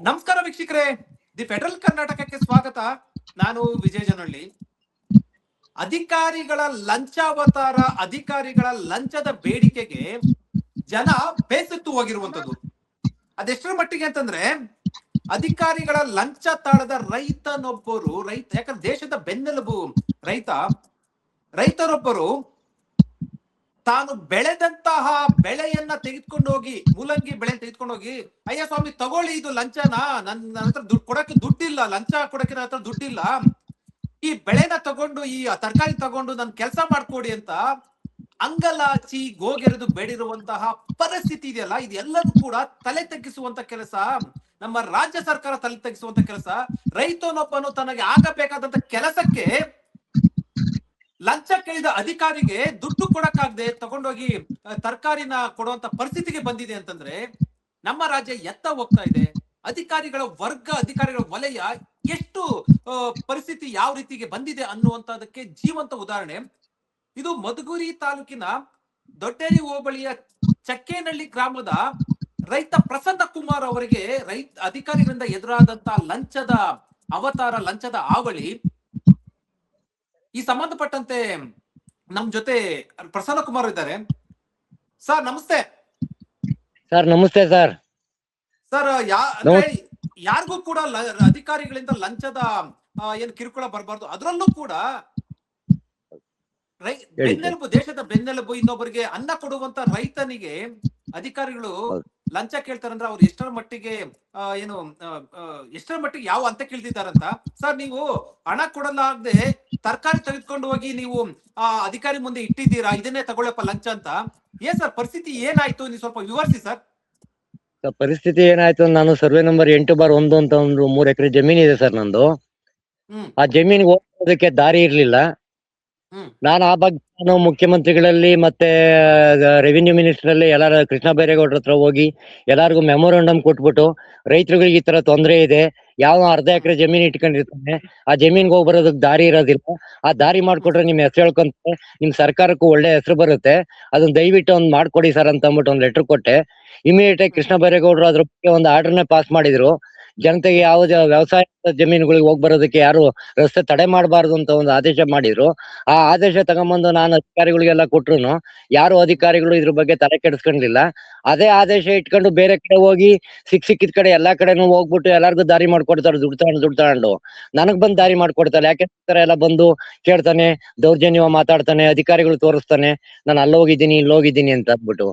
ನಮಸ್ಕಾರ ವೀಕ್ಷಕರೇ, the federal ಕರ್ನಾಟಕಕ್ಕೆ ಸ್ವಾಗತ. ನಾನು ವಿಜಯ ಜನಹಳ್ಳಿ. ಅಧಿಕಾರಿಗಳ ಲಂಚಾವತಾರ, ಅಧಿಕಾರಿಗಳ ಲಂಚದ ಬೇಡಿಕೆಗೆ ಜನ ಬೇಸತ್ತು ಹೋಗಿರುವಂತದ್ದು ಅದೆಷ್ಟರ ಮಟ್ಟಿಗೆ ಅಂತಂದ್ರೆ, ಅಧಿಕಾರಿಗಳ ಲಂಚ ತಾಳದ ರೈತನೊಬ್ಬರು, ಯಾಕಂದ್ರೆ ದೇಶದ ಬೆನ್ನೆಲುಬು ರೈತರೊಬ್ಬರು ತಾನು ಬೆಳೆದಂತಹ ಬೆಳೆಯನ್ನ ತೆಗೆದುಕೊಂಡು ಹೋಗಿ, ಮೂಲಂಗಿ ಬೆಳೆ ತೆಗೆದುಕೊಂಡು ಹೋಗಿ, ಅಯ್ಯ ಸ್ವಾಮಿ ತಗೊಳ್ಳಿ ಇದು ಲಂಚನ, ನನ್ನ ಹತ್ರ ದುಡ್ಡು ಕೊಡಕ್ಕೆ ದುಡ್ಡಿಲ್ಲ, ಲಂಚ ಕೊಡಕ್ಕೆ ನನ್ನ ಹತ್ರ ದುಡ್ಡಿಲ್ಲ, ಈ ಬೆಳೆನ ತಗೊಂಡು, ಈ ತರಕಾರಿ ತಗೊಂಡು ನನ್ ಕೆಲಸ ಮಾಡ್ಕೊಡಿ ಅಂತ ಅಂಗಲಾಚಿ ಗೋಗೆರೆದು ಬೇಡಿರುವಂತಹ ಪರಿಸ್ಥಿತಿ ಇದೆಯಲ್ಲ, ಇದೆಲ್ಲರೂ ಕೂಡ ತಲೆ ತಗ್ಗಿಸುವಂತ ಕೆಲಸ, ನಮ್ಮ ರಾಜ್ಯ ಸರ್ಕಾರ ತಲೆ ತಗ್ಗಿಸುವಂತ ಕೆಲಸ. ರೈತನೊಬ್ಬನು ತನಗೆ ಆಗಬೇಕಾದಂತ ಕೆಲಸಕ್ಕೆ ಲಂಚ ಕೇಳಿದ ಅಧಿಕಾರಿಗೆ ದುಡ್ಡು ಕೊಡಕ್ಕಾಗದೆ ತಗೊಂಡೋಗಿ ತರಕಾರಿನ ಕೊಡುವಂತ ಪರಿಸ್ಥಿತಿಗೆ ಬಂದಿದೆ ಅಂತಂದ್ರೆ ನಮ್ಮ ರಾಜ್ಯ ಎತ್ತ ಹೋಗ್ತಾ ಇದೆ. ಅಧಿಕಾರಿಗಳ ವಲಯ ಎಷ್ಟು ಪರಿಸ್ಥಿತಿ ಯಾವ ರೀತಿಗೆ ಬಂದಿದೆ ಅನ್ನುವಂತದಕ್ಕೆ ಜೀವಂತ ಉದಾಹರಣೆ ಇದು. ಮಧುಗುರಿ ತಾಲೂಕಿನ ದೊಡ್ಡೇರಿ ಹೋಬಳಿಯ ಚಕ್ಕೇನಹಳ್ಳಿ ಗ್ರಾಮದ ರೈತ ಪ್ರಸನ್ನ ಕುಮಾರ್ ಅವರಿಗೆ ಅಧಿಕಾರಿಗಳಿಂದ ಎದುರಾದಂತ ಲಂಚದ ಅವತಾರ, ಲಂಚದ ಹಾವಳಿ. ಈ ಸಂಬಂಧಪಟ್ಟಂತೆ ನಮ್ ಜೊತೆ ಪ್ರಸನ್ನ ಕುಮಾರ್ ಇದ್ದಾರೆ. ಸರ್ ನಮಸ್ತೆ. ಸರ್ ನಮಸ್ತೆ. ಸರ್ ಯಾರಿಗೂ ಕೂಡ ಅಧಿಕಾರಿಗಳಿಂದ ಲಂಚದ ಏನ್ ಕಿರುಕುಳ ಬರಬಾರ್ದು. ಅದರಲ್ಲೂ ಕೂಡ ದೇಶದ ಬೆನ್ನೆಲುಬು, ಇನ್ನೊಬ್ಬರಿಗೆ ಅನ್ನ ಕೊಡುವಂತ ರೈತನಿಗೆ ಅಧಿಕಾರಿಗಳು ಲಂಚ ಕೇಳ್ತಾರಂದ್ರೆ ಅವ್ರು ಎಷ್ಟರ ಮಟ್ಟಿಗೆ ಯಾವ ಅಂತ ಕೇಳ್ತಿದ್ದಾರಂತ. ಸರ್, ನೀವು ಹಣ ಕೊಡಲಾಗದೆ ತರಕಾರಿ ತೆಗೆದುಕೊಂಡು ಹೋಗಿ ನೀವು ಅಧಿಕಾರಿ ಮುಂದೆ ಇಟ್ಟಿದ್ದೀರಾ, ಇದನ್ನೇ ತಗೊಳ್ಳಪ್ಪ ಲಂಚ ಅಂತ. ಏನ್ ಸರ್ ಪರಿಸ್ಥಿತಿ ಏನಾಯ್ತು, ನೀವು ಸ್ವಲ್ಪ ವಿವರಿಸಿ ಸರ್. ಪರಿಸ್ಥಿತಿ ಏನಾಯ್ತು, ನಾನು ಸರ್ವೆ ನಂಬರ್ 8/1 ಅಂತ ಒಂದು 3 ಎಕರೆ ಜಮೀನ್ ಇದೆ ಸರ್ ನಂದು. ಆ ಜಮೀನ್ಗೆ ಹೋಗೋದಕ್ಕೆ ದಾರಿ ಇರ್ಲಿಲ್ಲ. ನಾನು ಆ ಬಗ್ಗೆ ಮುಖ್ಯಮಂತ್ರಿಗಳಲ್ಲಿ ಮತ್ತೆ ರೆವಿನ್ಯೂ ಮಿನಿಸ್ಟರ್ ಅಲ್ಲಿ ಎಲ್ಲಾರ ಕೃಷ್ಣ ಬೈರೇಗೌಡರ ಹತ್ರ ಹೋಗಿ ಎಲ್ಲಾರ್ಗು ಮೆಮೊರಂಡಮ್ ಕೊಟ್ಬಿಟ್ಟು, ರೈತರುಗಳಿಗೆ ಈ ತರ ತೊಂದರೆ ಇದೆ, ಯಾವ ಅರ್ಧ ಎಕರೆ ಜಮೀನ್ ಇಟ್ಕೊಂಡಿರ್ತಾನೆ, ಆ ಜಮೀನ್ಗೆ ಹೋಗಿ ಬರೋದಕ್ಕೆ ದಾರಿ ಇರೋದಿಲ್ಲ, ಆ ದಾರಿ ಮಾಡ್ಕೊಟ್ರೆ ನಿಮ್ ಹೆಸರು ಹೇಳ್ಕೊಂತ ನಿಮ್ ಸರ್ಕಾರಕ್ಕೂ ಒಳ್ಳೆ ಹೆಸರು ಬರುತ್ತೆ, ಅದನ್ನ ದಯವಿಟ್ಟು ಒಂದ್ ಮಾಡ್ಕೊಡಿ ಸರ್ ಅಂತ ಅಂದ್ಬಿಟ್ಟು ಒಂದ್ ಲೆಟರ್ ಕೊಟ್ಟೆ. ಇಮಿಡಿಯೇಟ್ ಆಗಿ ಕೃಷ್ಣ ಬೈರೇಗೌಡರು ಅದ್ರ ಬಗ್ಗೆ ಒಂದು ಆರ್ಡರ್ನೇ ಪಾಸ್ ಮಾಡಿದ್ರು. ಜನತೆಗೆ ಯಾವುದೇ ವ್ಯವಸಾಯ ಜಮೀನುಗಳಿಗೆ ಹೋಗಿ ಬರೋದಕ್ಕೆ ಯಾರು ರಸ್ತೆ ತಡೆ ಮಾಡಬಾರ್ದು ಅಂತ ಒಂದು ಆದೇಶ ಮಾಡಿದ್ರು. ಆ ಆದೇಶ ತಗೊಂಬಂದು ನಾನು ಅಧಿಕಾರಿಗಳಿಗೆಲ್ಲ ಕೊಟ್ರು ಯಾರು ಅಧಿಕಾರಿಗಳು ಇದ್ರ ಬಗ್ಗೆ ತಲೆ ಕೆಡಿಸ್ಕೊಂಡಿಲ್ಲ. ಅದೇ ಆದೇಶ ಇಟ್ಕೊಂಡು ಬೇರೆ ಕಡೆ ಹೋಗಿ ಸಿಕ್ಕಿದ ಕಡೆ ಎಲ್ಲಾ ಕಡೆನೂ ಹೋಗ್ಬಿಟ್ಟು ಎಲ್ಲಾರ್ಗು ದಾರಿ ಮಾಡ್ಕೊಡ್ತಾರೆ, ದುಡ್ಡು ತಗೊಂಡು ನನಗ್ ಬಂದ್ ದಾರಿ ಮಾಡ್ಕೊಡ್ತಾರೆ. ಯಾಕೆ ಎಲ್ಲ ಬಂದು ಕೇಳ್ತಾನೆ, ದೌರ್ಜನ್ಯ ಮಾತಾಡ್ತಾನೆ, ಅಧಿಕಾರಿಗಳು ತೋರಿಸ್ತಾನೆ ನಾನು ಅಲ್ಲೋಗಿದ್ದೀನಿ ಇಲ್ಲೋಗಿದ್ದೀನಿ ಅಂತ ಅಂದ್ಬಿಟ್ಟು.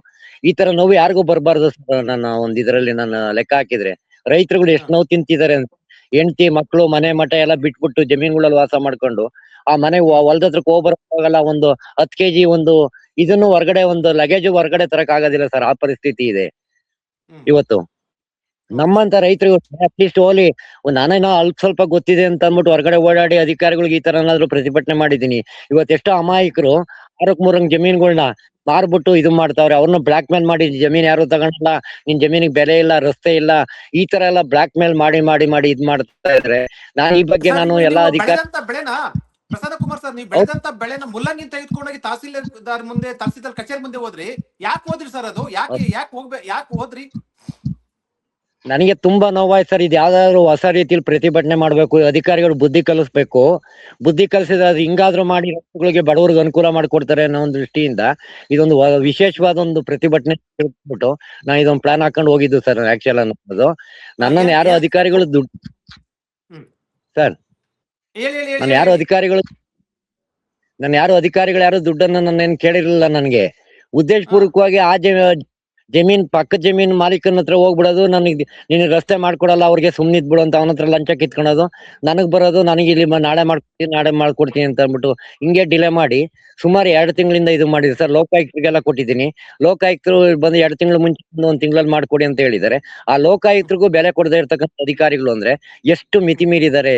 ಈ ತರ ನೋವು ಯಾರಿಗೂ ಬರ್ಬಾರ್ದು ನನ್ನ ಒಂದ್ ಇದ್ರಲ್ಲಿ ನಾನು ಲೆಕ್ಕ ಹಾಕಿದ್ರೆ. ರೈತರುಗಳು ಎಷ್ಟು ನೋವು ತಿಂತಿದ್ದಾರೆ ಅಂತ, ಹೆಂಡತಿ ಮಕ್ಕಳು ಮನೆ ಮಠ ಎಲ್ಲ ಬಿಟ್ಬಿಟ್ಟು ಜಮೀನ್ಗಳಲ್ಲಿ ವಾಸ ಮಾಡ್ಕೊಂಡು ಆ ಮನೆ ಹೊಲದತ್ರಕ್ಕೆ ಹೋಗಲ್ಲ, ಒಂದು 10 kg ಒಂದು ಇದನ್ನು ಹೊರಗಡೆ, ಒಂದು ಲಗೇಜ್ ಹೊರಗಡೆ ತರಕ್ ಆಗೋದಿಲ್ಲ ಸರ್. ಆ ಪರಿಸ್ಥಿತಿ ಇದೆ ಇವತ್ತು. ನಮ್ಮಂತ ರೈತರು ಅಟ್ಲೀಸ್ಟ್ ಹೋಲಿ ನಾನೇನೋ ಸ್ವಲ್ಪ ಗೊತ್ತಿದೆ ಅಂತ ಅಂದ್ಬಿಟ್ಟು ಹೊರಗಡೆ ಓಡಾಡಿ ಅಧಿಕಾರಿಗಳಿಗೆ ಈ ತರ ಏನಾದ್ರು ಪ್ರತಿಭಟನೆ ಮಾಡಿದೀನಿ. ಇವತ್ತೆಷ್ಟೋ ಅಮಾಯಕರು 6-3 ಜಮೀನ್ಗಳನ್ನ ಮಾರ್ಬಿಟ್ಟು ಇದು ಮಾಡ್ತಾವ್ರೆ. ಅವ್ರನ್ನ ಬ್ಲಾಕ್ ಮೇಲ್ ಮಾಡಿ ಜಮೀನ್ ಯಾರು ತಗೊಳಲ್ಲ, ನಿನ್ ಜಮೀನಿಗೆ ಬೆಲೆ ಇಲ್ಲ, ರಸ್ತೆ ಇಲ್ಲ, ಈ ತರ ಎಲ್ಲ ಬ್ಲಾಕ್ ಮೇಲ್ ಮಾಡಿ ಇದ್ ಮಾಡ್ತಾ ಇದ್ರೆ ನಾನು ಈ ಬಗ್ಗೆ ನಾನು ಎಲ್ಲಾ ಅಧಿಕಾರಿ ಪ್ರಸಾದ ಕುಮಾರ್ ಸರ್, ನೀವು ಬೆಳೆದಂತ ಬೆಳೆನ ಮುಲ್ಲಂಗಿ ತೆಗೆದುಕೊಂಡೋಗಿ ತಹಸೀಲ್ದಾರ್ ಮುಂದೆ, ತಹಸೀಲ್ದಾರ್ ಕಚೇರಿ ಮುಂದೆ ಹೋದ್ರಿ. ಯಾಕೆ ಹೋದ್ರಿ ಸರ್? ಅದು ಯಾಕೆ ಹೋದ್ರಿ? ನನಗೆ ತುಂಬಾ ನೋವಾಯ್ತು ಸರ್. ಇದು ಯಾವ್ದಾದ್ರು ಹೊಸ ರೀತಿಯಲ್ಲಿ ಪ್ರತಿಭಟನೆ ಮಾಡ್ಬೇಕು, ಅಧಿಕಾರಿಗಳು ಬುದ್ಧಿ ಕಲಿಸ್ಬೇಕು. ಬುದ್ಧಿ ಕಲಿಸಿದ್ರೆ ಅದು ಹಿಂಗಾದ್ರೂ ಮಾಡಿ ರೈತಗಳಿಗೆ, ಬಡವರಿಗೆ ಅನುಕೂಲ ಮಾಡ್ಕೊಡ್ತಾರೆ ಅನ್ನೋ ಒಂದು ದೃಷ್ಟಿಯಿಂದ ಇದೊಂದು ವಿಶೇಷವಾದ ಒಂದು ಪ್ರತಿಭಟನೆ ಬಿಟ್ಟು ನಾನು ಇದೊಂದು ಪ್ಲಾನ್ ಹಾಕೊಂಡು ಹೋಗಿದ್ದು ಸರ್. ಆಕ್ಚುಲ್ ಅನ್ನೋದು ನನ್ನನ್ನು ಯಾರು ಅಧಿಕಾರಿಗಳು ದುಡ್ಡು ಸರ್ ನಾನು ಯಾರು ಅಧಿಕಾರಿಗಳು ಯಾರು ದುಡ್ಡನ್ನ ನನ್ನೇನ್ ಕೇಳಿರ್ಲಿಲ್ಲ. ನನ್ಗೆ ಉದ್ದೇಶಪೂರ್ವಕವಾಗಿ ಆ ಜಮೀನ್ ಪಕ್ಕದ ಜಮೀನ್ ಮಾಲೀಕನ ಹತ್ರ ಹೋಗ್ಬಿಡೋದು, ನೀನ್ ರಸ್ತೆ ಮಾಡ್ಕೊಡಲ್ಲ ಅವ್ರಿಗೆ ಸುಮ್ನಿದ್ ಬಿಡು ಅಂತ ಅವನ ಹತ್ರ ಲಂಚ ಕಿತ್ಕೊಳೋದು, ನನಗ್ ಬರೋದು, ನನಗೆ ಇಲ್ಲಿ ನಾಳೆ ಮಾಡ್ಕೊಡ್ತೀನಿ ಅಂತ ಅಂದ್ಬಿಟ್ಟು ಹಿಂಗೆ ಡಿಲೇ ಮಾಡಿ ಸುಮಾರು 2 ತಿಂಗಳಿಂದ ಇದು ಮಾಡಿದೆ ಸರ್. ಲೋಕಾಯುಕ್ತರಿಗೆಲ್ಲ ಕೊಟ್ಟಿದ್ದೀನಿ. ಲೋಕಾಯುಕ್ತರು ಬಂದು 2 ತಿಂಗಳ ಮುಂಚೆ 1 ತಿಂಗಳಲ್ಲಿ ಮಾಡ್ಕೊಡಿ ಅಂತ ಹೇಳಿದ್ದಾರೆ. ಆ ಲೋಕಾಯುಕ್ತರಿಗೂ ಬೆಲೆ ಕೊಡದೇ ಇರ್ತಕ್ಕಂಥ ಅಧಿಕಾರಿಗಳು ಅಂದ್ರೆ ಎಷ್ಟು ಮಿತಿ ಮೀರಿದ್ದಾರೆ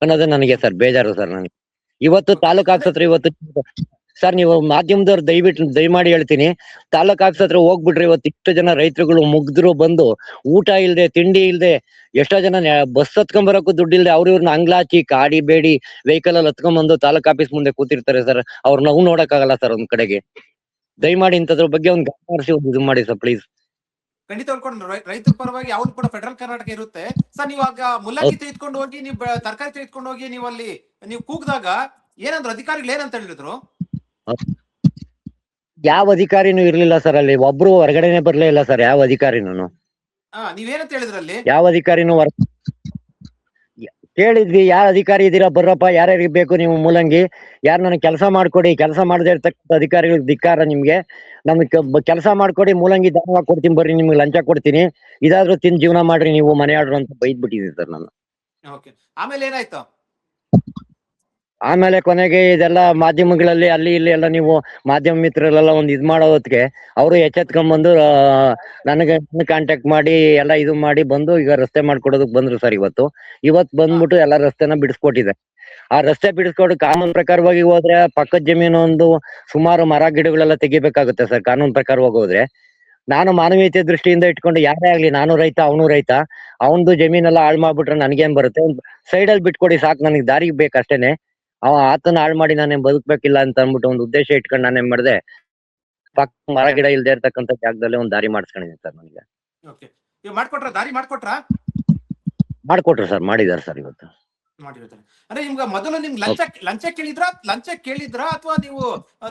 ಅನ್ನೋದು ನನಗೆ ಸರ್ ಬೇಜಾರು ಸರ್. ನನಗೆ ಇವತ್ತು ತಾಲೂಕ್ ಆಫೀಸರ್ ಇವತ್ತು ಸರ್, ನೀವು ಮಾಧ್ಯಮದವ್ರು ದಯಮಾಡಿ ಹೇಳ್ತೀನಿ, ತಾಲೂಕ್ ಆಫೀಸ್ ಹತ್ರ ಹೋಗ್ಬಿಟ್ರಿ. ಇವತ್ತು ಇಷ್ಟು ಜನ ರೈತರುಗಳು ಮುಗ್ದ್ರು ಬಂದು ಊಟ ಇಲ್ದೆ ತಿಂಡಿ ಇಲ್ದೆ, ಎಷ್ಟೋ ಜನ ಬಸ್ ಹತ್ಕೊಂಡ್ ಬರೋಕ್ಕೂ ದುಡ್ಡು ಇಲ್ದೆ ಅವ್ರನ್ನ ಅಂಗ್ಲಾಚಿ ಕಾಡಿ ಬೇಡಿ ವೆಹಿಕಲ್ ಅಲ್ಲಿ ಹತ್ಕೊಂಡ್ ಬಂದು ತಾಲೂಕ್ ಆಫೀಸ್ ಮುಂದೆ ಕೂತಿರ್ತಾರೆ ಸರ್. ಅವ್ರ ನಾವು ನೋಡಕ್ ಆಗಲ್ಲ ಸರ್. ಒಂದ್ ಕಡೆಗೆ ದಯಮಾಡಿ ಇಂಥದ್ರ ಬಗ್ಗೆ ಒಂದ್ ಗಮನ ಹರಿಸಿ ಒಂದು ಇದು ಮಾಡಿ ಸರ್ ಪ್ಲೀಸ್. ಖಂಡಿತ ಹೇಳ್ಕೊಂಡು ರೈತರ ಪರವಾಗಿ ಯಾವ್ದು ಕೂಡ ಫೆಡರಲ್ ಕರ್ನಾಟಕ ಇರುತ್ತೆ. ಸರ್ ನೀವಾಗ ಮುಲ್ಲಂಗಿ ತೆಗೆದುಕೊಂಡು ಹೋಗಿ ನೀವು ತರಕಾರಿ ತೆಗೆದುಕೊಂಡು ಹೋಗಿ ನೀವು ಅಲ್ಲಿ ನೀವು ಕೂಗ್ದಾಗ ಏನಂದ್ರು ಅಧಿಕಾರಿಗಳು ಏನಂತ ಹೇಳಿದ್ರು? ಯಾವ ಅಧಿಕಾರಿನೂ ಇರ್ಲಿಲ್ಲ ಸರ್ ಅಲ್ಲಿ, ಒಬ್ರು ಹೊರಗಡೆನೆ ಬರ್ಲೇ ಇಲ್ಲ ಸರ್ ಯಾವ ಅಧಿಕಾರಿನೂ. ನೀವೇನಂತ ಹೇಳಿದ್ರಲ್ಲಿ? ಯಾವ ಅಧಿಕಾರಿನೂ ಕೇಳಿದ್ವಿ, ಯಾವ ಅಧಿಕಾರಿ ಇದೀರಾ ಬರ್ರಪ್ಪ, ಯಾರ್ಯಾರಿಗೆ ಬೇಕು ನೀವು ಮೂಲಂಗಿ, ಯಾರು ನನಗೆ ಕೆಲಸ ಮಾಡ್ಕೊಡಿ, ಕೆಲಸ ಮಾಡದೇ ಇರ್ತಕ್ಕಂಥ ಅಧಿಕಾರಿಗಳಿಗೆ ಧಿಕ್ಕಾರ ನಿಮ್ಗೆ, ನಮ್ಗೆ ಕೆಲಸ ಮಾಡ್ಕೊಡಿ, ಮೂಲಂಗಿ ದಾನವಾಗಿ ಕೊಡ್ತೀನಿ ಬರ್ರಿ, ನಿಮ್ಗೆ ಲಂಚ ಕೊಡ್ತೀನಿ, ಇದಾದ್ರೂ ತಿಂದು ಜೀವನ ಮಾಡ್ರಿ ನೀವು ಮನೆ ಆಡ್ರು ಅಂತ ಬೈದ್ಬಿಟ್ಟಿದ್ದೀನಿ ಸರ್ ನಾನು. ಆಮೇಲೆ ಏನಾಯ್ತು? ಆಮೇಲೆ ಕೊನೆಗೆ ಇದೆಲ್ಲ ಮಾಧ್ಯಮಗಳಲ್ಲಿ ಅಲ್ಲಿ ಇಲ್ಲಿ ಎಲ್ಲ ನೀವು ಮಾಧ್ಯಮ ಮಿತ್ರರೆಲ್ಲ ಒಂದು ಇದ್ ಮಾಡೋ ಹೊತ್ತಿಗೆ ಅವರು ಎಚ್ಚೆತ್ಕೊಂಡ್ಬಂದು ನನಗೆ ಕಾಂಟ್ಯಾಕ್ಟ್ ಮಾಡಿ ಎಲ್ಲ ಇದು ಮಾಡಿ ಬಂದು ಈಗ ರಸ್ತೆ ಮಾಡ್ಕೊಡೋದಕ್ ಬಂದ್ರು ಸರ್. ಇವತ್ತು ಬಂದ್ಬಿಟ್ಟು ಎಲ್ಲ ರಸ್ತೆನ ಬಿಡಿಸ್ಕೊಟ್ಟಿದೆ. ಆ ರಸ್ತೆ ಬಿಡಿಸ್ಕೊಟ್ಟು ಕಾನೂನು ಪ್ರಕಾರವಾಗಿ ಹೋದ್ರೆ ಪಕ್ಕದ ಜಮೀನು ಒಂದು ಸುಮಾರು ಮರ ಗಿಡಗಳೆಲ್ಲ ತೆಗಿಬೇಕಾಗುತ್ತೆ ಸರ್ ಕಾನೂನು ಪ್ರಕಾರವಾಗಿ ಹೋದ್ರೆ. ನಾನು ಮಾನವೀಯತೆ ದೃಷ್ಟಿಯಿಂದ ಇಟ್ಕೊಂಡು ಯಾರೇ ಆಗ್ಲಿ, ನಾನು ರೈತ ಅವನು ರೈತ, ಅವನದು ಜಮೀನೆಲ್ಲ ಹಾಳು ಮಾಡ್ಬಿಟ್ರೆ ನನ್ಗೇನ್ ಬರುತ್ತೆ, ಒಂದು ಸೈಡಲ್ಲಿ ಬಿಟ್ಕೊಡಿ ಸಾಕು, ನನಗೆ ದಾರಿಗೆ ಬೇಕಷ್ಟೇನೆ, ಆತನ ಹಾಳು ಮಾಡಿ ನಾನೇನ್ ಬದುಕ್ಬೇಕಿಲ್ಲ ಅಂತ ಅಂದ್ಬಿಟ್ಟು ಒಂದು ಉದ್ದೇಶ ಇಟ್ಕೊಂಡು ನಾನೇನ್ ಮಾಡಿದೆ, ಪಕ್ಕ ಮರ ಗಿಡ ಇಲ್ದೇ ಇರ್ತಕ್ಕಂಥ ಜಾಗದಲ್ಲಿ ಒಂದು ದಾರಿ ಮಾಡಿಸ್ಕೊಂಡಿದ್ದೀನಿ ಸರ್ ನನಗೆ. ದಾರಿ ಮಾಡ್ಕೊಟ್ರು ಸರ್, ಮಾಡಿದಾರೆ ಸರ್ ಇವತ್ತು. ಅಂದ್ರೆ ನಿಮ್ಗೆ ಮೊದಲು ನಿಮ್ಗೆ ಲಂಚ ಕೇಳಿದ್ರ ಅಥವಾ ನೀವು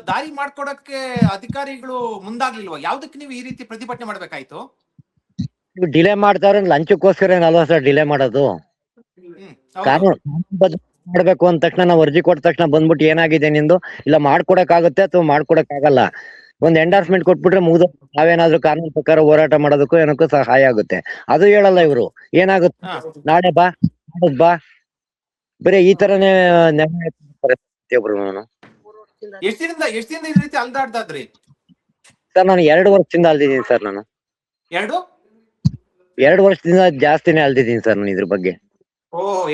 ದಾರಿ ಮಾಡ್ಕೊಡಕ್ಕೆ ಅಧಿಕಾರಿಗಳು ಮುಂದಾಗ್ಲಿಲ್ವಾ? ಯಾವ್ದಕ್ಕೆ ನೀವು ಈ ರೀತಿ ಪ್ರತಿಭಟನೆ ಮಾಡ್ಬೇಕಾಯ್ತು? ಡಿಲೇ ಮಾಡ್ತಾವ್ರೆ ಲಂಚಕ್ಕೋಸ್ಕರ ಅಲ್ವಾ ಸರ್ ಡಿಲೇ ಮಾಡೋದು. ಕಾನೂನು ಮಾಡ್ಬೇಕು ಅಂದ ತಕ್ಷಣ ನಾವು ಅರ್ಜಿ ಕೊಟ್ಟ ತಕ್ಷಣ ಬಂದ್ಬಿಟ್ಟು ಏನಾಗಿದೆ ನಿಂದು, ಇಲ್ಲ ಮಾಡ್ಕೊಡಕ್ ಆಗುತ್ತೆ ಅಥವಾ ಮಾಡ್ಕೊಡಕ್ ಆಗಲ್ಲ, ಒಂದ್ ಎಂಡಾರ್ಸ್ಮೆಂಟ್ ಕೊಟ್ಬಿಟ್ರೆ ಮುಗ್ದು ನಾವೇನಾದ್ರೂ ಕಾನೂನು ಪ್ರಕಾರ ಹೋರಾಟ ಮಾಡೋದಕ್ಕೂ ಏನಕ್ಕೂ ಸಹಾಯ ಆಗುತ್ತೆ. ಅದು ಹೇಳಲ್ಲ ಇವ್ರು. ಏನಾಗುತ್ತೆ, ನಾಳೆ ಬಾ ಬಾ, ಬರೀ ಈ ತರನೇ ಸರ್. ನಾನು 2 ವರ್ಷದಿಂದ ಅಲ್ದಿದ್ದೀನಿ ಸರ್. ನಾನು 2 ವರ್ಷದಿಂದ ಜಾಸ್ತಿನೇ ಅಲ್ದಿದ್ದೀನಿ ಸರ್ ನಾನು ಇದ್ರ ಬಗ್ಗೆ.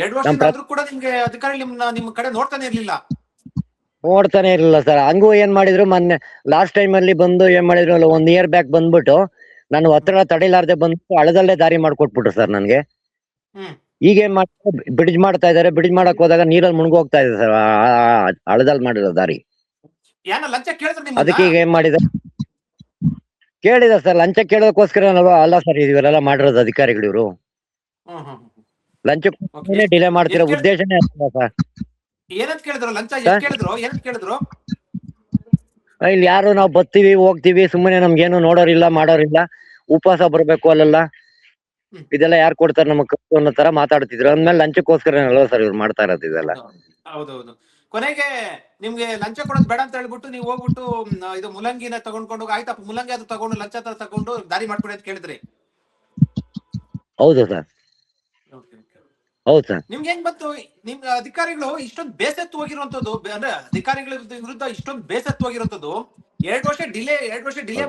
2 ವರ್ಷ ಕೂಡ ನಿಮ್ಗೆ ಅಧಿಕಾರಿ ನಿಮ್ ಕಡೆ ನೋಡ್ತಾನೆ ಇರ್ಲಿಲ್ಲ ಸರ್. ಹಂಗೂ ಏನ್ ಮಾಡಿದ್ರು, ಮೊನ್ನೆ ಲಾಸ್ಟ್ ಟೈಮ್ ಅಲ್ಲಿ ಬಂದು ಏನ್ ಮಾಡಿದ್ರು, 1 ಇಯರ್ ಬ್ಯಾಕ್ ಬಂದ್ಬಿಟ್ಟು ನಾನು ಒತ್ತಡ ತಡಿಲಾರ್ದೆ ಬಂದ್ಬಿಟ್ಟು ಹಳದಲ್ಲೇ ದಾರಿ ಮಾಡ್ಕೊಟ್ಬಿಟ್ರು ಸರ್ ನನ್ಗೆ. ಈಗ ಏನ್ ಮಾಡ್ತಾರೆ, ಬ್ರಿಡ್ಜ್ ಮಾಡ್ತಾ ಇದಾರೆ, ಬ್ರಿಡ್ಜ್ ಮಾಡಕ್ ಹೋದಾಗ ನೀರಲ್ಲಿ ಮುಳುಗೋಗ್ತಾ ಇದೆ ಸರ್ ಹಳದಲ್ಲಿ ಮಾಡಿರೋ ದಾರಿ. ಅದಕ್ಕೆ ಈಗ ಏನ್ ಮಾಡಿದ, ಕೇಳಿದ ಸರ್, ಲಂಚ ಕೇಳೋದಕ್ಕೋಸ್ಕರ ಅಲ್ಲ ಸರ್ ಇವರೆಲ್ಲ ಮಾಡಿರೋದು ಅಧಿಕಾರಿಗಳು. ಇವರು ಲಂಚಕ್ಕೋಸ್ಕರ ಡಿಲೇ ಮಾಡ್ತಿರೋ ಉದ್ದೇಶನೇ ಅಲ್ಲ ಸರ್. ಇಲ್ಲಿ ಯಾರು ನಾವು ಬರ್ತೀವಿ ಹೋಗ್ತೀವಿ ಸುಮ್ಮನೆ, ನಮ್ಗೇನು ನೋಡೋರಿಲ್ಲ ಮಾಡೋರಿಲ್ಲ, ಉಪವಾಸ ಬರ್ಬೇಕು ಅಲ್ಲೆಲ್ಲ, ಇದೆಲ್ಲ ಯಾರು ಕೊಡ್ತಾರೆ ನಮಗ್ ಅನ್ನೋ ತರ ಮಾತಾಡ್ತಿದ್ರು. ಅಂದ್ಮೇಲೆ ಲಂಚಕ್ಕೋಸ್ಕರ ಅಲ್ವಾ ಸರ್ ಇವ್ರು ಮಾಡ್ತಾ ಇರೋದು ಇದೆಲ್ಲ. ಹೌದೌದು. ಕೊನೆಗೆ ನಿಮ್ಗೆ ಲಂಚ ಕೊಡೋದು ಬೇಡ ಅಂತ ಹೇಳ್ಬಿಟ್ಟು ನೀವು ಹೋಗ್ಬಿಟ್ಟು ಇದು ಮುಲಂಗಿನ ತಗೊಂಡ್ಕೊಂಡು ಆಯ್ತಪ್ಪ ಮುಲಂಗಿ ಅದು ತಗೊಂಡು ಲಂಚ ತಗೊಂಡು ದಾರಿ ಮಾಡ್ಕೊಡಿ ಅಂತ ಕೇಳಿದ್ರಿ? ಹೌದು ಸರ್, ಹೌದು ಸರ್. ನಿಮ್ಗೆ ಹೆಂಗ್ ಬಂತು? ನಿಮ್ ಅಧಿಕಾರಿಗಳು ಇಷ್ಟೊಂದು ಬೇಸತ್ತು ಹೋಗಿರುವಂತದ್ದು, ಅಂದ್ರೆ ಅಧಿಕಾರಿಗಳ ವಿರುದ್ಧ ಇಷ್ಟೊಂದು ಬೇಸತ್ತು ಹೋಗಿರುವಂತದ್ದು, 2 ವರ್ಷ ಡಿಲೇ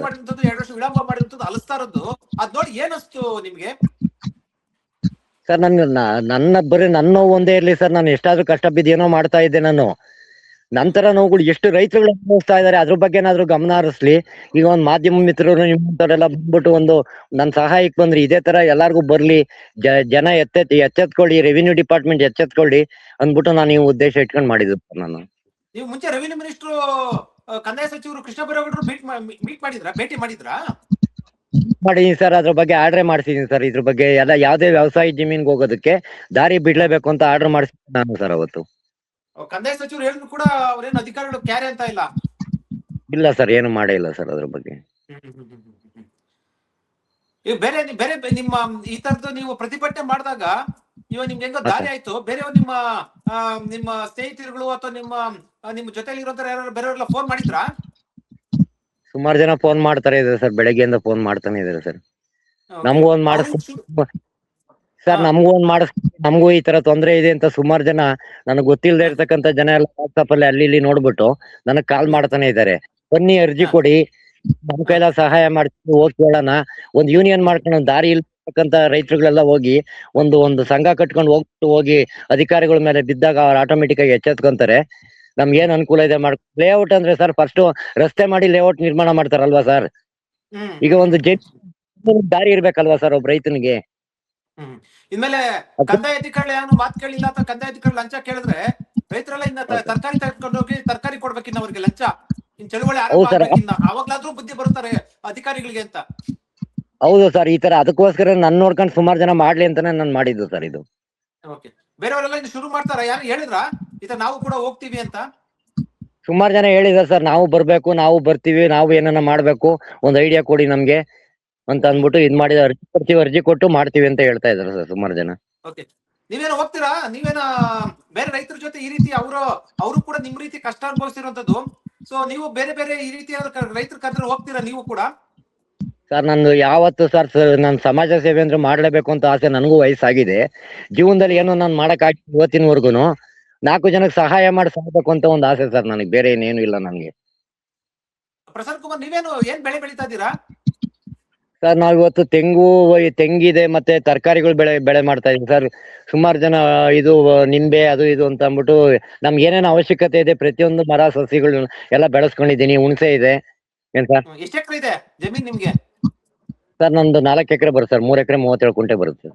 ಮಾಡಿರುವಂತದ್ದು, 2 ವರ್ಷ ವಿಳಂಬ ಮಾಡಿರುವಂತದ್ದು, ಅಲಿಸ್ತಾ ಇರೋದು, ಅದ್ ನೋಡಿ ಏನಿಸ್ತು ನಿಮ್ಗೆ? ಸರ್ ನನ್ನ ಬರೀ ನನ್ನ ನೋವು ಒಂದೇ ಇರ್ಲಿ ಸರ್, ನಾನು ಎಷ್ಟಾದ್ರೂ ಕಷ್ಟ ಬಿದ್ದು ಏನೋ ಮಾಡ್ತಾ ಇದ್ದೆ ನಾನು. ನಂತರ ನೋವುಗಳು ಎಷ್ಟು ರೈತರುಗಳು ಅನುಭವಿಸ್ತಾ ಇದಾರೆ ಅದ್ರ ಬಗ್ಗೆ ಏನಾದ್ರು ಗಮನ ಹರಿಸ್ಲಿ. ಈಗ ಒಂದ್ ಮಾಧ್ಯಮ ಮಿತ್ರರು ನಿಮ್ಮಂತವರೆಲ್ಲ ಬಂದ್ಬಿಟ್ಟು ಒಂದು ನನ್ನ ಸಹಾಯಕ್ಕೆ ಬಂದ್ರಿ, ಇದೇ ತರ ಎಲ್ಲಾರ್ಗು ಬರ್ಲಿ, ಜನ ಎಚ್ಚೆತ್ಕೊಳ್ಳಿ, ರೆವಿನ್ಯೂ ಡಿಪಾರ್ಟ್ಮೆಂಟ್ ಎಚ್ಚೆತ್ಕೊಳ್ಳಿ ಅಂದ್ಬಿಟ್ಟು ನಾನು ಈ ಉದ್ದೇಶ ಇಟ್ಕೊಂಡು ಮಾಡಿದ್ದು ಸರ್. ನಾನು ನೀವು ಮುಂಚೆ ರೆವಿನ್ಯೂ ಮಿನಿಸ್ಟ್ರು ಕಂದಾಯ ಸಚಿವರು ಕೃಷ್ಣ ಬೈರೇಗೌಡರು ಭೇಟಿ ಮಾಡಿದ್ರಾ? ಮಾಡಿದೀನಿ ಸರ್, ಅದ್ರ ಬಗ್ಗೆ ಆರ್ಡರ್ ಮಾಡ್ಸಿದೀನಿ ಸರ್. ಇದ್ರ ಬಗ್ಗೆ ಎಲ್ಲ ಯಾವ್ದೇ ವ್ಯವಸಾಯ ಜಮೀನ್ಗೆ ಹೋಗೋದಕ್ಕೆ ದಾರಿ ಬಿಡ್ಲೇಬೇಕು ಅಂತ ಆರ್ಡರ್ ಮಾಡಿಸಿದ್ದೀನಿ ನಾನು ಸರ್ ಅವತ್ತು. ಕಂದಾಯ ಸಚಿವರು ಹೇಳಿದ್ರು ಕೂಡ ಅವ್ರೇನು ಅಧಿಕಾರಿಗಳು ಕ್ಯಾರೆ ಅಂತ ಇಲ್ಲ ಸರ್, ಏನು ಮಾಡೇ ಇಲ್ಲ ಸರ್ ಅದ್ರ ಬಗ್ಗೆ. ಬೇರೆ ನಿಮ್ಮ ಈ ತರದ್ದು ನೀವು ಪ್ರತಿಭಟನೆ ಮಾಡಿದಾಗ ಇವಾಗ ನಿಮ್ಗೆ ಹೆಂಗೋ ದಾರಿ ಆಯ್ತು, ಬೇರೆ ನಿಮ್ಮ ಸ್ನೇಹಿತರುಗಳು ಅಥವಾ ನಿಮ್ಮ ಜೊತೆಲಿ ಇರೋ ಯಾರು ಬೇರೆಯವರೆಲ್ಲ ಫೋನ್ ಮಾಡಿದ್ರಾ? ಸುಮಾರು ಜನ ಫೋನ್ ಮಾಡ್ತಾರೆ ಇದೆ ಸರ್, ಬೆಳಗ್ಗೆಯಿಂದ ಫೋನ್ ಮಾಡ್ತಾನೆ ಇದಾರೆ ಸರ್. ನಮಗೂ ಒಂದ್ ನಮಗೂ ಈ ತರ ತೊಂದ್ರೆ ಇದೆ ಅಂತ ಸುಮಾರು ಜನ, ನನಗ್ ಗೊತ್ತಿಲ್ಲದೆ ಇರ್ತಕ್ಕಂಥ ಜನ ಎಲ್ಲ ವಾಟ್ಸ್ಆಪ್ ಅಲ್ಲಿ ಅಲ್ಲಿ ಇಲ್ಲಿ ನೋಡ್ಬಿಟ್ಟು ನನಗ್ ಕಾಲ್ ಮಾಡ್ತಾನೆ ಇದಾರೆ, ಬನ್ನಿ ಅರ್ಜಿ ಕೊಡಿ, ನಮ್ ಕೈಲ ಸಹಾಯ ಮಾಡ್ತೀವಿ, ಹೋಗಿ ಕೇಳೋಣ, ಒಂದ್ ಯೂನಿಯನ್ ಮಾಡ್ಕೊಂಡು ದಾರಿ ಇರ್ತಕ್ಕಂಥ ರೈತರುಗಳೆಲ್ಲ ಹೋಗಿ ಒಂದು ಸಂಘ ಕಟ್ಕೊಂಡು ಹೋಗಿ ಅಧಿಕಾರಿಗಳ ಮೇಲೆ ಬಿದ್ದಾಗ ಅವ್ರು ಆಟೋಮೆಟಿಕ್ ಆಗಿ ಎಚ್ಚೆತ್ಕೊಂತಾರೆ. ನಮ್ಗೆ ಏನ್ ಅನುಕೂಲ ಇದೆ ಲೇಔಟ್ ಅಂದ್ರೆ ಸರ್, ಫಸ್ಟ್ ರಸ್ತೆ ಮಾಡಿ ಲೇಔಟ್ ನಿರ್ಮಾಣ ಮಾಡ್ತಾರಲ್ವಾ ಸರ್. ಈಗ ಒಂದು ದಾರಿ ಇರ್ಬೇಕಲ್ವಾ ಸರ್ ಒಬ್ಬ ರೈತನಿಗೆ. ಇನ್ಮೇಲೆ ಕಂದಾಯ ಅಧಿಕಾರಿಗಳು ಏನು ಮಾತು ಕೇಳಿಲ್ಲ ಅಥವಾ ಕಂದಾಯ ಅಧಿಕಾರಿ ಲಂಚ ಕೇಳಿದ್ರೆ ರೈತರೆಲ್ಲ ಇನ್ನ ತರಕಾರಿ ತೆಗೆದುಕೊಂಡು ಹೋಗಿ ತರಕಾರಿ ಕೊಡ್ಬೇಕಿನ್ನ ಅವ್ರಿಗೆ ಲಂಚ, ಇನ್ ಚಳುವಳಿ ಆರಂಭ ಆಗ್ಬೇಕಿನ್ನ, ಅವಾಗ್ಲಾದ್ರೂ ಬುದ್ಧಿ ಬರ್ತಾರೆ ಅಧಿಕಾರಿಗಳಿಗೆ ಅಂತ. ಹೌದು ಸರ್, ಈ ತರ ಅದಕ್ಕೋಸ್ಕರ ನನ್ ನೋಡ್ಕೊಂಡು ಸುಮಾರು ಜನ ಮಾಡ್ಲಿ ಅಂತಾನೆ ನಾನು ಮಾಡಿದ್ದು ಸರ್ ಇದು. ಓಕೆ, ಬೇರೆಯವರೆಲ್ಲ ಇನ್ನು ಶುರು ಮಾಡ್ತಾರ? ಯಾರು ಹೇಳಿದ್ರಾ ಈ ತರ ನಾವು ಕೂಡ ಹೋಗ್ತೀವಿ ಅಂತ? ಸುಮಾರು ಜನ ಹೇಳಿದಾರೆ ಸರ್, ನಾವು ಬರ್ಬೇಕು, ನಾವು ಬರ್ತೀವಿ, ನಾವು ಏನನ್ನ ಮಾಡ್ಬೇಕು, ಒಂದ್ ಐಡಿಯಾ ಕೊಡಿ ನಮ್ಗೆ ಅಂತ ಅಂದ್ಬಿಟ್ಟು ಇದ್ ಮಾಡಿದ, ಅರ್ಜಿ ಕೊಡ್ತೀವಿ, ಅರ್ಜಿ ಕೊಟ್ಟು ಮಾಡ್ತೀವಿ ಅಂತ ಹೇಳ್ತಾ ಇದಾರೆ ಸರ್ ಸುಮಾರು ಜನ. ಓಕೆ, ನೀವೇನೋ ಹೋಗ್ತೀರಾ? ನೀವೇನ ಬೇರೆ ರೈತರ ಜೊತೆ ಈ ರೀತಿ ಅವರು ಕೂಡ ನಿಮ್ ರೀತಿ ಕಷ್ಟ ಅನುಭವಿಸಿರುವಂತದ್ದು, ಸೊ ನೀವು ಬೇರೆ ಬೇರೆ ಈ ರೀತಿ ರೈತರ ಕದ್ರೆ ಹೋಗ್ತೀರಾ ನೀವು ಕೂಡ? ಸರ್ ನಂದು ಯಾವತ್ತು ಸರ್ ನಾನು ಸಮಾಜ ಸೇವೆ ಅಂದ್ರೆ ಮಾಡ್ಲೇಬೇಕು ಅಂತ ಆಸೆ, ನನಗೂ ವಯಸ್ಸಾಗಿದೆ, ಜೀವನದಲ್ಲಿ ಏನೋ ನಾನು ಮಾಡಕ್ ಆಗಿಲ್ಲ ಇವತ್ತಿನವರೆಗೂ. 4 ಜನಕ್ಕೆ ಸಹಾಯ ಮಾಡಿ ಸಾಕ್ಬೇಕು ಅಂತ ಒಂದು ಆಸೆ ಸರ್ ನನಗೆ, ಬೇರೆ ಏನೇನು ಇಲ್ಲ ನನಗೆ. ಪ್ರಸನ್ನ ಕುಮಾರ್, ನೀವೇನು ಏನ್ ಬೆಳೆ ಬೆಳೀತಾ ಇದ್ದೀರಾ? ಸರ್ ನಾವ್ ಇವತ್ತು ತೆಂಗಿದೆ, ಮತ್ತೆ ತರಕಾರಿಗಳು ಬೆಳೆ ಮಾಡ್ತಾ ಇದೀವಿ ಸರ್. ಸುಮಾರು ಜನ ಇದು ನಿಂಬೆ ಅದು ಇದು ಅಂತ ಅಂದ್ಬಿಟ್ಟು ನಮ್ಗೆ ಏನೇನು ಅವಶ್ಯಕತೆ ಇದೆ ಪ್ರತಿಯೊಂದು ಮರ ಸಸಿಗಳು ಎಲ್ಲ ಬೆಳೆಸ್ಕೊಂಡಿದ್ದೀನಿ. ಹುಣಸೆ ಇದೆ. ಏನ್ ಸರ್? ಎಷ್ಟು ಎಕರೆ ಇದೆ ಜಮೀನ್ ನಿಮ್ಗೆ? ಸರ್ ನಂದು 4 ಎಕರೆ ಬರುತ್ತೆ ಸರ್, 3 ಎಕರೆ 37 ಕುಂಟೆ ಬರುತ್ತೆ.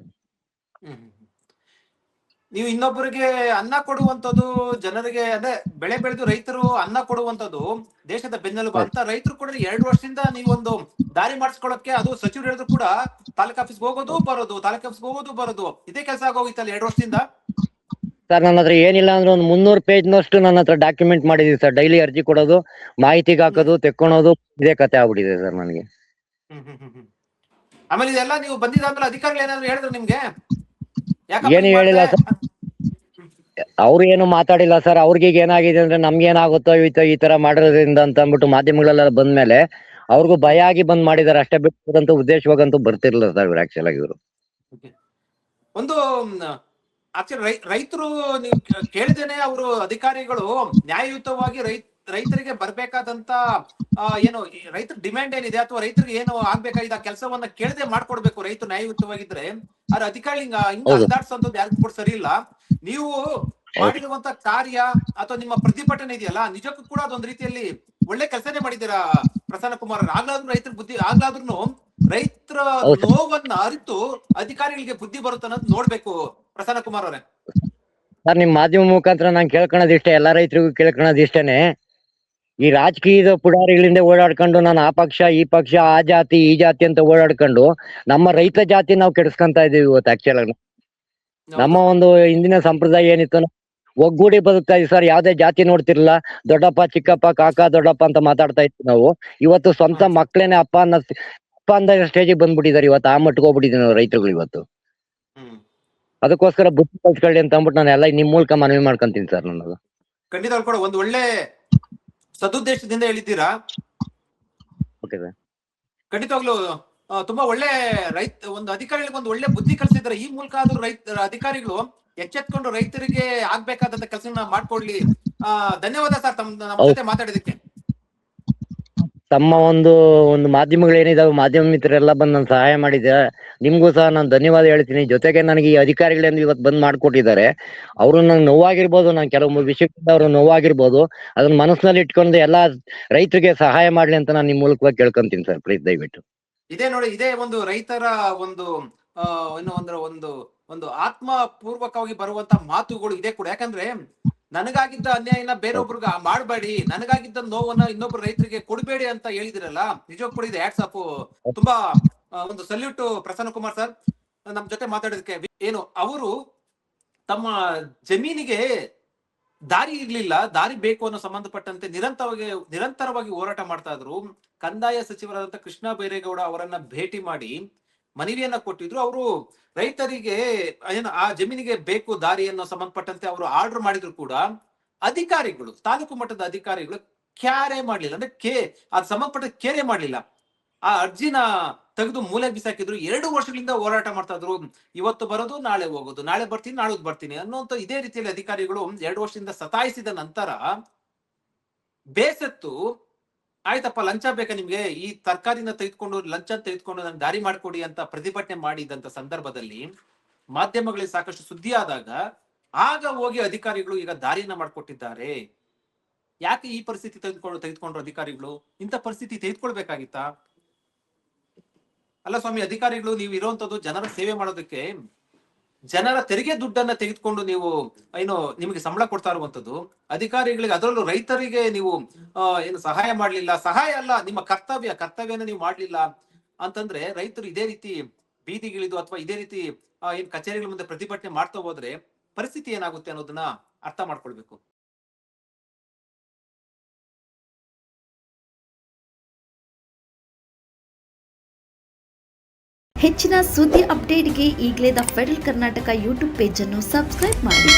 ನೀವು ಇನ್ನೊಬ್ಬರಿಗೆ ಅನ್ನ ಕೊಡುವಂತದ್ದು, ಜನರಿಗೆ ಅದೇ ಬೆಳೆ ಬೆಳೆದು ರೈತರು ಅನ್ನ ಕೊಡುವಂತದ್ದು ದೇಶದ ಬೆನ್ನೆಲುಬು ಅಂತ ರೈತರು ಕೂಡ 2 ವರ್ಷದಿಂದ ನೀವೊಂದು ದಾರಿ ಮಾಡಿಸ್ಕೊಳ್ಳೋಕೆ, ಅದು ಸಚಿವರು ಹೇಳಿದ್ರು ಕೂಡ ತಾಲೂಕ್ ಆಫೀಸ್ಗೆ ಹೋಗೋದು ಬರೋದು, ತಾಲೂಕ್ ಆಫೀಸ್ಗೆ ಹೋಗೋದು ಬರೋದು, ಇದೇ ಕೆಲಸ ಆಗೋಗಿತ್ತಲ್ಲ 2 ವರ್ಷದಿಂದ. ಸರ್ ನನ್ನ ಹತ್ರ ಏನಿಲ್ಲ ಅಂದ್ರೆ ಒಂದು 300 ಪೇಜ್ನಷ್ಟು ನನ್ನ ಹತ್ರ ಡಾಕ್ಯುಮೆಂಟ್ ಮಾಡಿದೀವಿ ಸರ್. ಡೈಲಿ ಅರ್ಜಿ ಕೊಡೋದು, ಮಾಹಿತಿಗೆ ಹಾಕೋದು, ತೆಕ್ಕೊಳೋದು, ಇದೇ ಕತೆ ಆಗ್ಬಿಟ್ಟಿದೆ ಸರ್ ನನಗೆ. ಆಮೇಲೆ ಇದೆಲ್ಲ ನೀವು ಬಂದಿದ್ದಾದ್ಮೇಲೆ ಅಧಿಕಾರಿಗಳು ಏನಾದ್ರು ಹೇಳಿದ್ರು ನಿಮ್ಗೆ? ಏನು ಹೇಳಿಲ್ಲ ಸರ್, ಅವ್ರು ಏನು ಮಾತಾಡಿಲ್ಲ ಸರ್. ಅವ್ರಿಗೆ ಏನಾಗಿದೆ ಅಂದ್ರೆ ನಮ್ಗೆ ಏನಾಗುತ್ತೋ ಈ ತರ ಮಾಡೋದ್ರಿಂದ ಅಂತ ಅಂದ್ಬಿಟ್ಟು ಮಾಧ್ಯಮಗಳೆಲ್ಲ ಬಂದ್ಮೇಲೆ ಅವ್ರಿಗೂ ಭಯ ಆಗಿ ಬಂದ್ ಮಾಡಿದಾರೆ ಅಷ್ಟೇ, ಬಿಟ್ಟಂತೂ ಉದ್ದೇಶವಾಗಂತೂ ಬರ್ತಿರ್ಲಿಲ್ಲ ಸರ್ ಇವ್ರು ಆಕ್ಚುಲ್ ಆಗಿ. ಇವರು ಒಂದು ಆಕ್ಚುಲಿ ರೈತರು ನೀವು ಕೇಳಿದೇನೆ ಅವರು ಅಧಿಕಾರಿಗಳು ನ್ಯಾಯಯುತವಾಗಿ ರೈತರಿಗೆ ಬರ್ಬೇಕಾದಂತ ಏನು ರೈತರ ಡಿಮ್ಯಾಂಡ್ ಏನಿದೆ ಅಥವಾ ರೈತರಿಗೆ ಏನು ಆಗ್ಬೇಕಾಗಿದ್ದ ಕೆಲಸವನ್ನ ಕೇಳದೆ ಮಾಡ್ಕೊಡ್ಬೇಕು. ರೈತರು ನ್ಯಾಯಯುತವಾಗಿದ್ರೆ ಆದ್ರೆ ಅಧಿಕಾರಿ ಹಿಂಗ ಅಲ್ದಾಡ್ಸೋದು ಯಾರಿಗೂ ಕೂಡ ಸರಿ ಇಲ್ಲ. ನೀವು ಮಾಡಿರುವಂತ ಕಾರ್ಯ ಅಥವಾ ನಿಮ್ಮ ಪ್ರತಿಭಟನೆ ಇದೆಯಲ್ಲ, ನಿಜಕ್ಕೂ ಕೂಡ ಅದೊಂದು ರೀತಿಯಲ್ಲಿ ಒಳ್ಳೆ ಕೆಲಸನೇ ಮಾಡಿದ್ದೀರಾ ಪ್ರಸನ್ನ ಕುಮಾರ್. ಆಗ್ಲಾದ್ರೂ ರೈತರ ಬುದ್ಧಿ, ಆಗ್ಲಾದ್ರೂ ರೈತರ ನೋವನ್ನ ಅರಿತು ಅಧಿಕಾರಿಗಳಿಗೆ ಬುದ್ಧಿ ಬರುತ್ತೆ ಅನ್ನೋದು ನೋಡ್ಬೇಕು ಪ್ರಸನ್ನ ಕುಮಾರ್ ಅವರೇ. ಸರ್ ನಿಮ್ ಮಾಧ್ಯಮ ಮುಖಾಂತರ ನಾನು ಕೇಳ್ಕೊಳೋದಿಷ್ಟೇ, ಎಲ್ಲಾ ರೈತರಿಗೂ ಕೇಳ್ಕೊಳೋದಿಷ್ಟೇನೆ, ಈ ರಾಜಕೀಯದ ಪುಡಾರಿಗಳಿಂದ ಓಡಾಡ್ಕೊಂಡು ನಾನು ಆ ಪಕ್ಷ ಈ ಪಕ್ಷ, ಆ ಜಾತಿ ಈ ಜಾತಿ ಅಂತ ಓಡಾಡ್ಕೊಂಡು ನಮ್ಮ ರೈತ ಜಾತಿ ನಾವು ಕೆಡಿಸ್ಕೊಂತ ಇದೀವಿ ಇವತ್ತು. ಆಕ್ಚುಲ್ ಆಗಿ ನಮ್ಮ ಒಂದು ಹಿಂದಿನ ಸಂಪ್ರದಾಯ ಏನಿತ್ತು, ಒಗ್ಗೂಡಿ ಬದುಕ್ತಾ ಇದ್ವಿ ಸರ್. ಯಾವ್ದೇ ಜಾತಿ ನೋಡ್ತಿರ್ಲಿಲ್ಲ, ದೊಡ್ಡಪ್ಪ ಚಿಕ್ಕಪ್ಪ ಕಾಕ ದೊಡ್ಡಪ್ಪ ಅಂತ ಮಾತಾಡ್ತಾ ಇದ್ವಿ ನಾವು. ಇವತ್ತು ಸ್ವಂತ ಮಕ್ಳೇನೆ ಅಪ್ಪ ಅಂದ ಸ್ಟೇಜಿಗೆ ಬಂದ್ಬಿಟ್ಟಿದ್ದಾರೆ ಇವತ್ತು. ಆ ಮಟ್ಟಿಗೆ ಹೋಗ್ಬಿಟ್ಟಿದ್ದೀವಿ ನಾವು ರೈತರುಗಳು ಇವತ್ತು. ಅದಕ್ಕೋಸ್ಕರ ಬುದ್ಧಿ ಕಲ್ಸ್ಕೊಳ್ಳಿ ಅಂತ ಅಂದ್ಬಿಟ್ಟು ನಾನು ಎಲ್ಲ ನಿಮ್ ಮೂಲಕ ಮನವಿ ಮಾಡ್ಕೊಂತೀನಿ ಸರ್. ನನ್ನದು ಖಂಡಿತ ಕೂಡ ಒಂದು ಒಳ್ಳೆ ಸದುದ್ದೇಶದಿಂದ ಹೇಳಿದ್ದೀರಾ. ಖಂಡಿತವಾಗ್ಲು ತುಂಬಾ ಒಳ್ಳೆ ಒಂದು ಅಧಿಕಾರಿಗಳಿಗೆ ಒಂದು ಒಳ್ಳೆ ಬುದ್ಧಿ ಕಲಿಸಿದ್ದಾರೆ. ಈ ಮೂಲಕ ಆದ್ರೂ ಅಧಿಕಾರಿಗಳು ಎಚ್ಚೆತ್ಕೊಂಡು ರೈತರಿಗೆ ಆಗ್ಬೇಕಾದಂತ ಕೆಲಸ ಮಾಡ್ಕೊಡ್ಲಿ. ಧನ್ಯವಾದ ಸರ್ ನಮ್ಮ ಜೊತೆ ಮಾತಾಡಿದಕ್ಕೆ. ತಮ್ಮ ಒಂದು ಮಾಧ್ಯಮಗಳು ಏನಿದಾವೆ, ಮಾಧ್ಯಮ ಮಿತ್ರರೆಲ್ಲ ಬಂದು ನಾನು ಸಹಾಯ ಮಾಡಿದ್ದೆ, ನಿಮ್ಗೂ ಸಹ ನಾನು ಧನ್ಯವಾದ ಹೇಳ್ತೀನಿ. ಜೊತೆಗೆ ನನಗೆ ಈ ಅಧಿಕಾರಿಗಳಿಂದ ಇವತ್ತು ಬಂದ್ ಮಾಡ್ಕೊಟ್ಟಿದ್ದಾರೆ. ಅವರು ನಂಗೆ ನೋವಾಗಿರ್ಬೋದು, ನಾನು ಕೆಲವು ವಿಷಯದಿಂದ ಅವರು ನೋವಾಗಿರ್ಬೋದು, ಅದನ್ನ ಮನಸ್ಸಿನಲ್ಲಿ ಇಟ್ಕೊಂಡು ಎಲ್ಲಾ ರೈತರಿಗೆ ಸಹಾಯ ಮಾಡ್ಲಿ ಅಂತ ನಾನು ನಿಮ್ ಮೂಲಕವಾಗಿ ಕೇಳ್ಕೊಂತೀನಿ ಸರ್. ಪ್ಲೀಸ್ ದಯವಿಟ್ಟು. ಇದೇ ನೋಡಿ, ಇದೇ ಒಂದು ರೈತರ ಒಂದು ಏನು ಅಂದ್ರೆ ಒಂದು ಆತ್ಮ ಪೂರ್ವಕವಾಗಿ ಬರುವಂತ ಮಾತುಗಳು ಇದೆ ಕೂಡ. ಯಾಕಂದ್ರೆ ನನಗಾಗಿದ್ದ ಅನ್ಯಾಯನ ಬೇರೊಬ್ರಿಗೆ ಮಾಡಬೇಡಿ, ನನಗಾಗಿದ್ದ ನೋವನ್ನ ಇನ್ನೊಬ್ರು ರೈತರಿಗೆ ಕೊಡಬೇಡಿ ಅಂತ ಹೇಳಿದಿರಲ್ಲ, ನಿಜಕ್ಕೂ ಕೂಡ ಇದೆ ಹ್ಯಾಟ್ಸ್ ಆಫ್. ತುಂಬಾ ಒಂದು ಸಲ್ಯೂಟ್ ಪ್ರಸನ್ನ ಕುಮಾರ್ ಸರ್ ನಮ್ ಜೊತೆ ಮಾತಾಡೋದಕ್ಕೆ. ಏನು ಅವರು ತಮ್ಮ ಜಮೀನಿಗೆ ದಾರಿ ಇರ್ಲಿಲ್ಲ, ದಾರಿ ಬೇಕು ಅನ್ನೋ ಸಂಬಂಧಪಟ್ಟಂತೆ ನಿರಂತರವಾಗಿ ಹೋರಾಟ ಮಾಡ್ತಾ ಇದ್ರು. ಕಂದಾಯ ಸಚಿವರಾದಂತ ಕೃಷ್ಣ ಬೈರೇಗೌಡ ಅವರನ್ನ ಭೇಟಿ ಮಾಡಿ ಮನವಿಯನ್ನ ಕೊಟ್ಟಿದ್ರು. ಅವರು ರೈತರಿಗೆ ಏನು ಆ ಜಮೀನಿಗೆ ಬೇಕು ದಾರಿ ಅನ್ನೋ ಸಂಬಂಧಪಟ್ಟಂತೆ ಅವರು ಆರ್ಡರ್ ಮಾಡಿದ್ರು ಕೂಡ ಅಧಿಕಾರಿಗಳು, ತಾಲೂಕು ಮಟ್ಟದ ಅಧಿಕಾರಿಗಳು ಕ್ಯಾರೆ ಮಾಡ್ಲಿಲ್ಲ. ಅಂದ್ರೆ ಅದ್ ಸಂಬಂಧಪಟ್ಟ ಕೇರೆ ಮಾಡ್ಲಿಲ್ಲ. ಆ ಅರ್ಜಿನ ತೆಗೆದು ಮೂಲೆ ಬಿಸಾಕಿದ್ರು. 2 ವರ್ಷಗಳಿಂದ ಹೋರಾಟ ಮಾಡ್ತಾ ಇದ್ರು. ಇವತ್ತು ಬರೋದು, ನಾಳೆ ಹೋಗೋದು, ನಾಳೆ ಬರ್ತೀನಿ, ನಾಳೆ ಬರ್ತೀನಿ ಅನ್ನುವಂತ ಇದೇ ರೀತಿಯಲ್ಲಿ ಅಧಿಕಾರಿಗಳು 2 ವರ್ಷದಿಂದ ಸತಾಯಿಸಿದ ನಂತರ ಬೇಸತ್ತು, ಆಯ್ತಪ್ಪ ಲಂಚ ಬೇಕಾ ನಿಮ್ಗೆ, ಈ ತರಕಾರಿನ ತೆಗೆದುಕೊಂಡು ಲಂಚ ತೆಗೆದುಕೊಂಡು ನಾನು ದಾರಿ ಮಾಡ್ಕೊಡಿ ಅಂತ ಪ್ರತಿಭಟನೆ ಮಾಡಿದಂತ ಸಂದರ್ಭದಲ್ಲಿ ಮಾಧ್ಯಮಗಳಿಗೆ ಸಾಕಷ್ಟು ಸುದ್ದಿ ಆದಾಗ ಆಗ ಹೋಗಿ ಅಧಿಕಾರಿಗಳು ಈಗ ದಾರಿಯನ್ನ ಮಾಡ್ಕೊಟ್ಟಿದ್ದಾರೆ. ಯಾಕೆ ಈ ಪರಿಸ್ಥಿತಿ ತೆಗೆದುಕೊಂಡ್ರು ಅಧಿಕಾರಿಗಳು? ಇಂಥ ಪರಿಸ್ಥಿತಿ ತೆಗೆದುಕೊಳ್ಬೇಕಾಗಿತ್ತ? ಅಲ್ಲ ಸ್ವಾಮಿ, ಅಧಿಕಾರಿಗಳು ನೀವು ಇರುವಂತದ್ದು ಜನರ ಸೇವೆ ಮಾಡೋದಕ್ಕೆ, ಜನರ ತೆರಿಗೆ ದುಡ್ಡನ್ನ ತೆಗೆದುಕೊಂಡು ನೀವು ಏನು ನಿಮಗೆ ಸಂಬಳ ಕೊಡ್ತಾ ಇರುವಂತದ್ದು. ಅಧಿಕಾರಿಗಳಿಗೆ, ಅದರಲ್ಲೂ ರೈತರಿಗೆ ನೀವು ಏನು ಸಹಾಯ ಮಾಡ್ಲಿಲ್ಲ. ಸಹಾಯ ಅಲ್ಲ, ನಿಮ್ಮ ಕರ್ತವ್ಯನ ನೀವು ಮಾಡ್ಲಿಲ್ಲ. ಅಂತಂದ್ರೆ ರೈತರು ಇದೇ ರೀತಿ ಬೀದಿಗಿಳಿದು ಅಥವಾ ಇದೇ ರೀತಿ ಏನ್ ಕಚೇರಿಗಳ ಮುಂದೆ ಪ್ರತಿಭಟನೆ ಮಾಡ್ತಾ ಹೋದ್ರೆ ಪರಿಸ್ಥಿತಿ ಏನಾಗುತ್ತೆ ಅನ್ನೋದನ್ನ ಅರ್ಥ ಮಾಡ್ಕೊಳ್ಬೇಕು. ಹೆಚ್ಚಿನ ಸುದ್ದಿ ಅಪ್ಡೇಟ್ಗೆ ಈಗಲೇ the federal Karnataka YouTube page ಅನ್ನು ಸಬ್ಸ್ಕ್ರೈಬ್ ಮಾಡಿ.